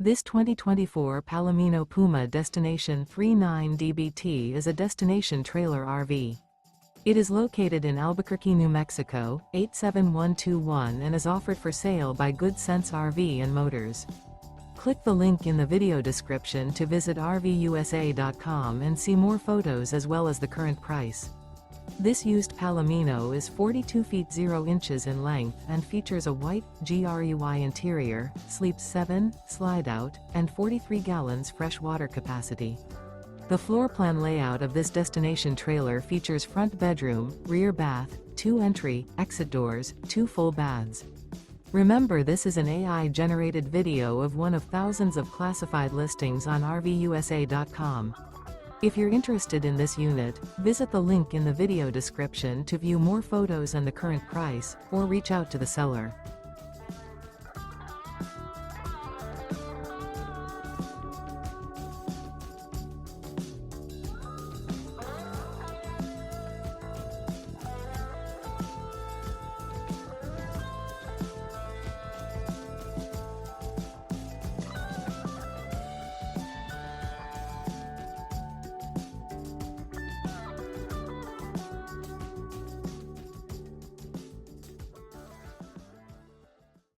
This 2024 Palomino Puma Destination 39DBT is a destination trailer RV. It is located in Albuquerque, New Mexico, 87121 and is offered for sale by Good Sense RV and Motors. Click the link in the video description to visit RVUSA.com and see more photos as well as the current price. This used Palomino is 42 feet 0 inches in length and features a white, GRUI interior, sleeps 7, slide-out, and 43 gallons fresh water capacity. The floor plan layout of this destination trailer features front bedroom, rear bath, 2 entry, exit doors, 2 full baths. Remember, this is an AI-generated video of one of thousands of classified listings on RVUSA.com. If you're interested in this unit, visit the link in the video description to view more photos and the current price, or reach out to the seller.